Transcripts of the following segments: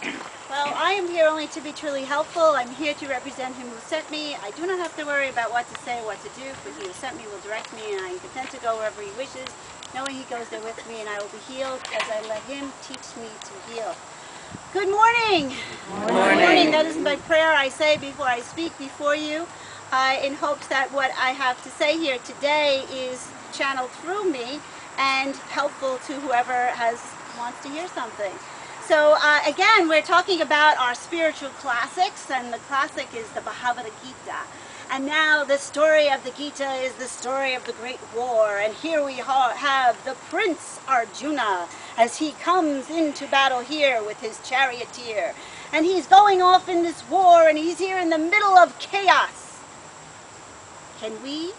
Well, I am here only to be truly helpful. I'm here to represent him who sent me. I do not have to worry about what to say or what to do, for he who sent me will direct me, and I am content to go wherever he wishes, knowing he goes there with me, and I will be healed as I let him teach me to heal. Good morning. Good morning. That is my prayer I say before I speak before you, in hopes that what I have to say here today is channeled through me and helpful to whoever wants to hear something. So again, we're talking about our spiritual classics, and the classic is the Bhagavad Gita. And now the story of the Gita is the story of the great war, and here we have the Prince Arjuna as he comes into battle here with his charioteer. And he's going off in this war, and he's here in the middle of chaos. Can we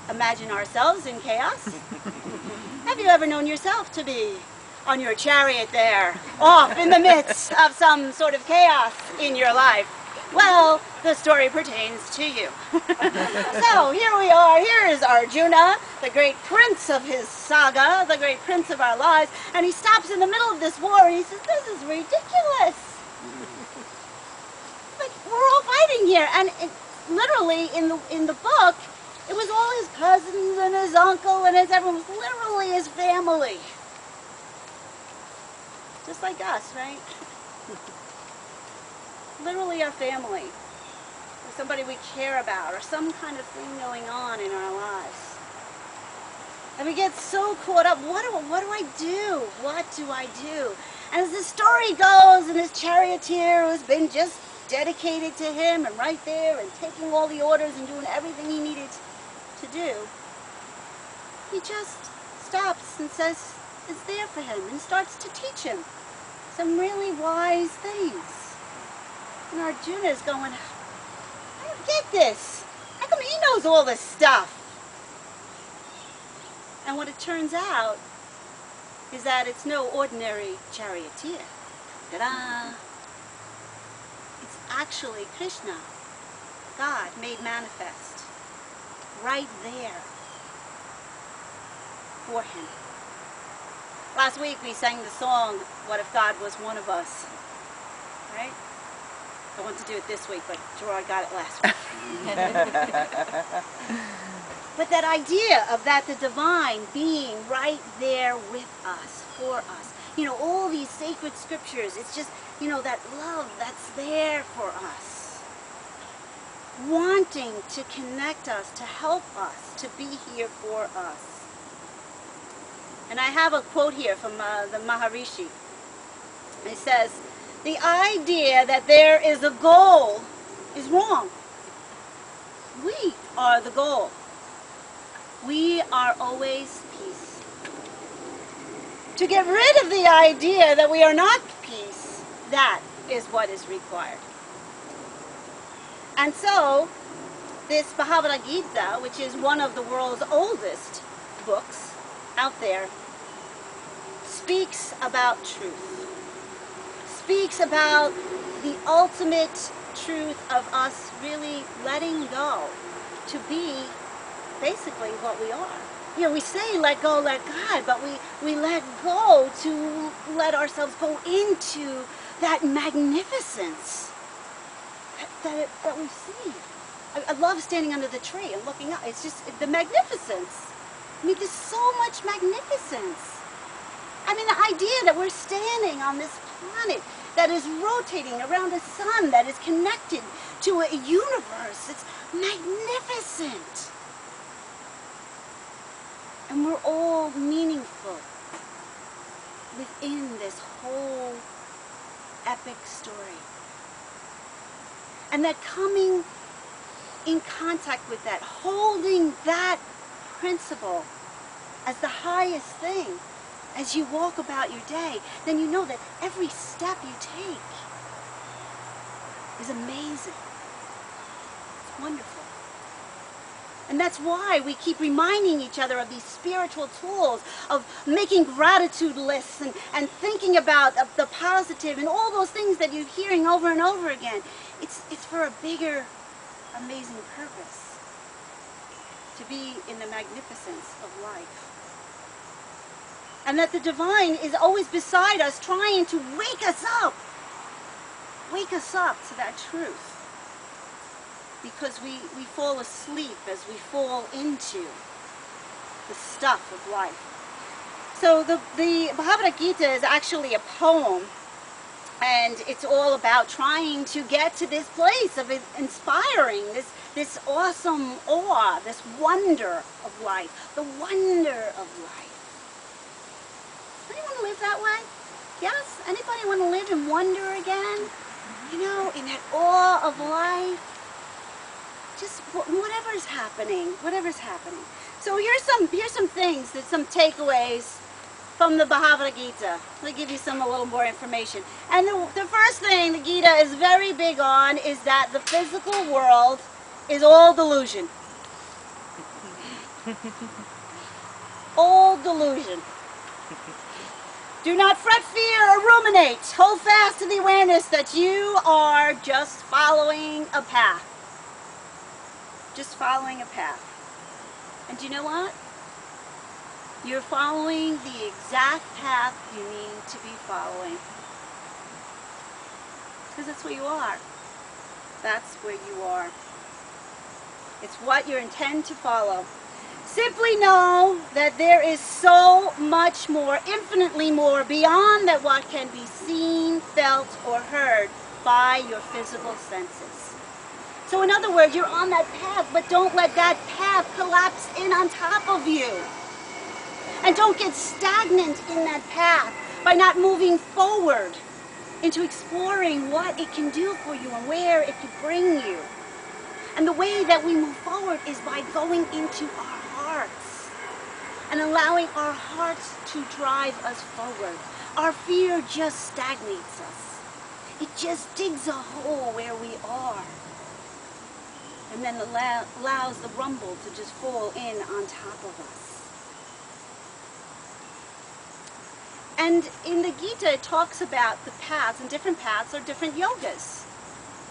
imagine ourselves in chaos? Have you ever known yourself to be on your chariot there, off in the midst of some sort of chaos in your life? Well, the story pertains to you. So here we are. Here is Arjuna, the great prince of his saga, the great prince of our lives, and he stops in the middle of this war and he says, "This is ridiculous. Like, we're all fighting here." And literally in the book, it was all his cousins and his uncle and everyone was literally his family. Just like us, right? Literally our family, or somebody we care about, or some kind of thing going on in our lives. And we get so caught up, what do I do? What do I do? And as the story goes, and his charioteer who's been just dedicated to him and right there and taking all the orders and doing everything he needed to do, he just stops and says it's there for him and starts to teach him some really wise things. And Arjuna is going, I don't get this. How come he knows all this stuff? And what it turns out is that it's no ordinary charioteer. Ta-da! It's actually Krishna, God made manifest, right there for him. Last week we sang the song, "What If God Was One of Us?" Right? I want to do it this week, but Gerard got it last week. But that idea of that the divine being right there with us, for us. You know, all these sacred scriptures, it's just, you know, that love that's there for us. Wanting to connect us, to help us, to be here for us. And I have a quote here from the Maharishi. It says, "The idea that there is a goal is wrong. We are the goal. We are always peace. To get rid of the idea that we are not peace, that is what is required." And so, this Bhagavad Gita, which is one of the world's oldest books out there, speaks about truth. Speaks about the ultimate truth of us really letting go to be basically what we are. You know, we say let go, let God, but we let go to let ourselves go into that magnificence that we see. I love standing under the tree and looking up. It's just the magnificence. I mean, there's so much magnificence. I mean, the idea that we're standing on this planet that is rotating around a sun that is connected to a universe, it's magnificent. And we're all meaningful within this whole epic story. And that coming in contact with that, holding that principle as the highest thing, as you walk about your day, then you know that every step you take is amazing. It's wonderful. And that's why we keep reminding each other of these spiritual tools, of making gratitude lists and thinking about the positive and all those things that you're hearing over and over again. It's for a bigger, amazing purpose. To be in the magnificence of life. And that the divine is always beside us, trying to wake us up wake us up to that truth. Because we fall asleep as we fall into the stuff of life. So the Bhagavad Gita is actually a poem, and it's all about trying to get to this place of inspiring, this awesome awe, this wonder of life, the wonder of life. Anyone want to live that way? Yes? Anybody want to live in wonder again? You know, in that awe of life? Just whatever's happening. So here's some things, some takeaways from the Bhagavad Gita. Let me give you a little more information. And the first thing the Gita is very big on is that the physical world is all delusion. All delusion. Do not fret, fear, or ruminate. Hold fast to the awareness that you are just following a path. Just following a path. And do you know what? You're following the exact path you need to be following. Because that's where you are. That's where you are. It's what you intend to follow. Simply know that there is so much more, infinitely more, beyond that what can be seen, felt, or heard by your physical senses. So in other words, you're on that path, but don't let that path collapse in on top of you. And don't get stagnant in that path by not moving forward into exploring what it can do for you and where it can bring you. And the way that we move forward is by going into our hearts and allowing our hearts to drive us forward. Our fear just stagnates us. It just digs a hole where we are. And then allows the rumble to just fall in on top of us. And in the Gita, it talks about the paths, and different paths are different yogas.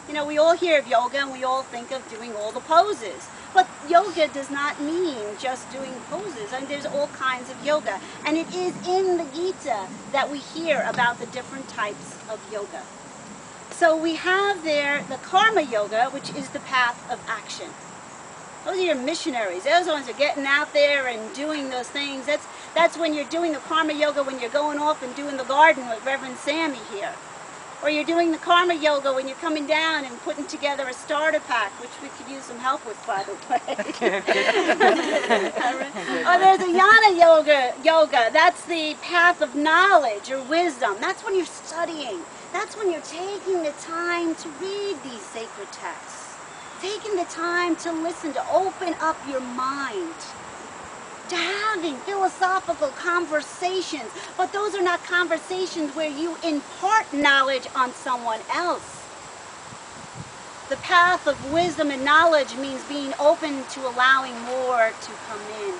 You know, we all hear of yoga and we all think of doing all the poses. But yoga does not mean just doing poses. I mean, there's all kinds of yoga. And it is in the Gita that we hear about the different types of yoga. So we have there the karma yoga, which is the path of action. Those are your missionaries. Those are the ones that are getting out there and doing those things. That's when you're doing the karma yoga, when you're going off and doing the garden with Reverend Sammy here. Or you're doing the karma yoga when you're coming down and putting together a starter pack, which we could use some help with, by the way. Or there's a jnana yoga. That's the path of knowledge or wisdom. That's when you're studying. That's when you're taking the time to read these sacred texts. Taking the time to listen, to open up your mind. To having philosophical conversations. But those are not conversations where you impart knowledge on someone else. The path of wisdom and knowledge means being open to allowing more to come in.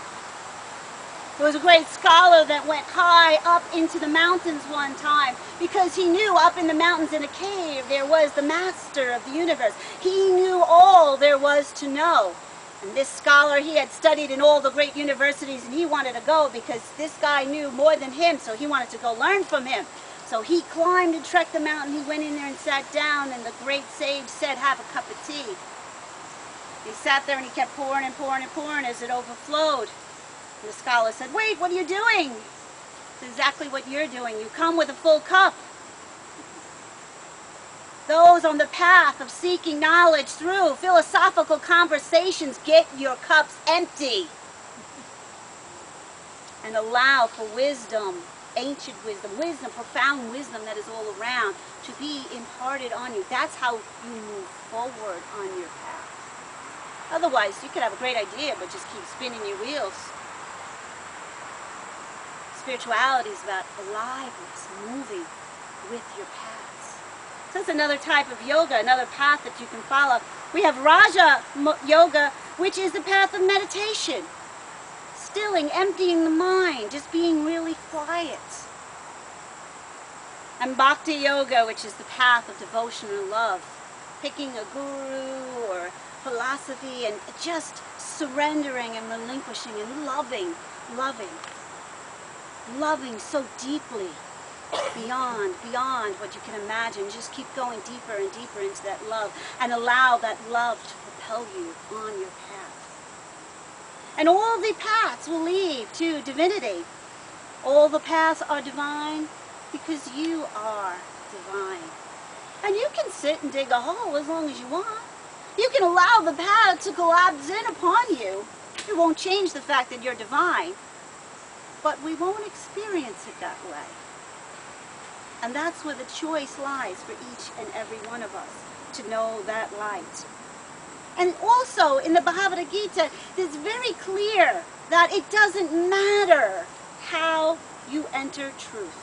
There was a great scholar that went high up into the mountains one time because he knew up in the mountains in a cave there was the master of the universe. He knew all there was to know. And this scholar, he had studied in all the great universities and he wanted to go because this guy knew more than him, so he wanted to go learn from him. So he climbed and trekked the mountain. He went in there and sat down, and the great sage said, "Have a cup of tea." He sat there and he kept pouring and pouring and pouring as it overflowed. And the scholar said, "Wait, what are you doing?" It's exactly what you're doing. You come with a full cup. Those on the path of seeking knowledge through philosophical conversations, get your cups empty. And allow for wisdom, ancient wisdom, profound wisdom that is all around to be imparted on you. That's how you move forward on your path. Otherwise, you could have a great idea, but just keep spinning your wheels. Spirituality is about aliveness, moving with your paths. So that's another type of yoga, another path that you can follow. We have Raja Yoga, which is the path of meditation. Stilling, emptying the mind, just being really quiet. And Bhakti Yoga, which is the path of devotion and love. Picking a guru or philosophy and just surrendering and relinquishing and loving so deeply beyond what you can imagine. Just keep going deeper and deeper into that love and allow that love to propel you on your path. And all the paths will lead to divinity. All the paths are divine because you are divine. And you can sit and dig a hole as long as you want. You can allow the path to collapse in upon you. It won't change the fact that you're divine, but we won't experience it that way. And that's where the choice lies for each and every one of us, to know that light. And also in the Bhagavad Gita, it's very clear that it doesn't matter how you enter truth.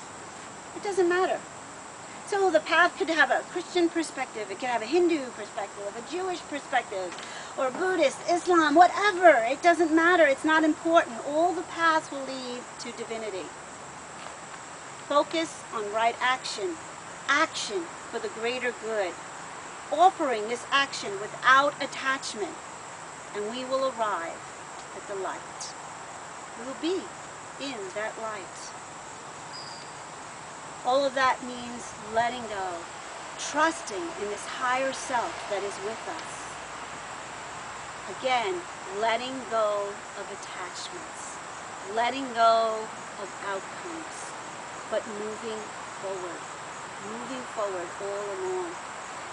It doesn't matter. So the path could have a Christian perspective, it could have a Hindu perspective, a Jewish perspective, or Buddhist, Islam, whatever. It doesn't matter. It's not important. All the paths will lead to divinity. Focus on right action. Action for the greater good. Offering this action without attachment, and we will arrive at the light. We will be in that light. All of that means letting go, trusting in this higher self that is with us. Again, letting go of attachments, letting go of outcomes, but moving forward all along.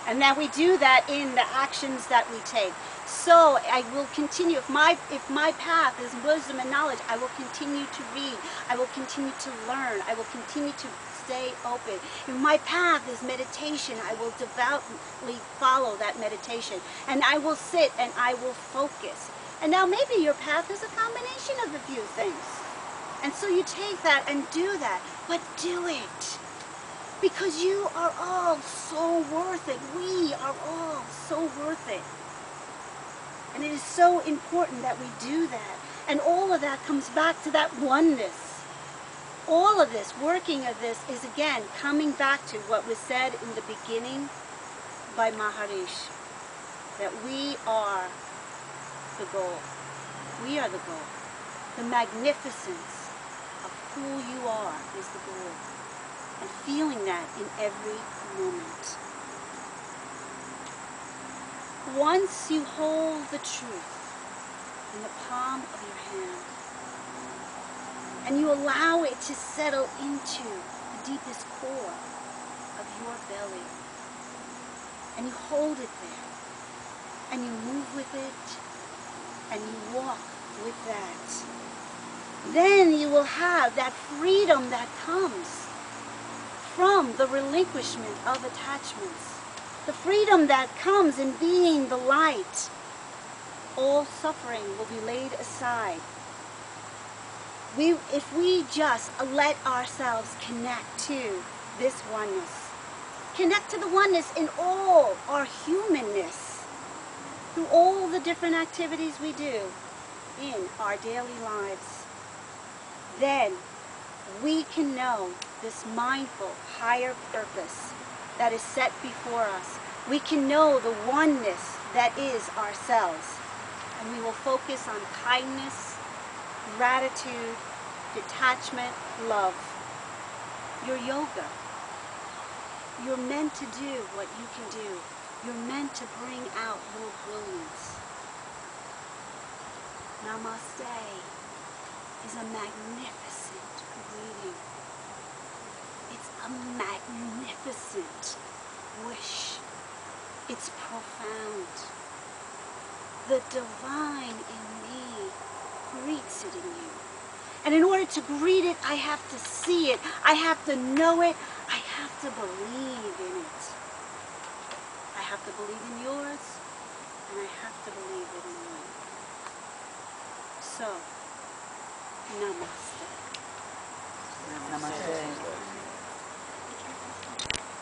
And that we do that in the actions that we take. So I will continue, if my path is wisdom and knowledge, I will continue to read, I will continue to learn, I will continue to stay open. If my path is meditation, I will devoutly follow that meditation. And I will sit and I will focus. And now maybe your path is a combination of a few things. And so you take that and do that, but do it. Because you are all so worth it. We are all so worth it. And it is so important that we do that. And all of that comes back to that oneness. All of this, working of this, is again coming back to what was said in the beginning by Maharishi. That we are the goal. We are the goal. The magnificence of who you are is the goal. And feeling that in every moment. Once you hold the truth in the palm of your hand, and you allow it to settle into the deepest core of your belly, and you hold it there, and you move with it, and you walk with that, then you will have that freedom that comes from the relinquishment of attachments. The freedom that comes in being the light. All suffering will be laid aside. If we just let ourselves connect to this oneness. Connect to the oneness in all our humanness. Through all the different activities we do in our daily lives. Then we can know this mindful, higher purpose that is set before us. We can know the oneness that is ourselves. And we will focus on kindness, gratitude, detachment, love. Your yoga. You're meant to do what you can do. You're meant to bring out your brilliance. Namaste is a magnificent greeting. It's a magnificent wish. It's profound. The divine in me greets it in you. And in order to greet it, I have to see it. I have to know it. I have to believe in it. I have to believe in yours, and I have to believe in mine. So, namaste. Namaste.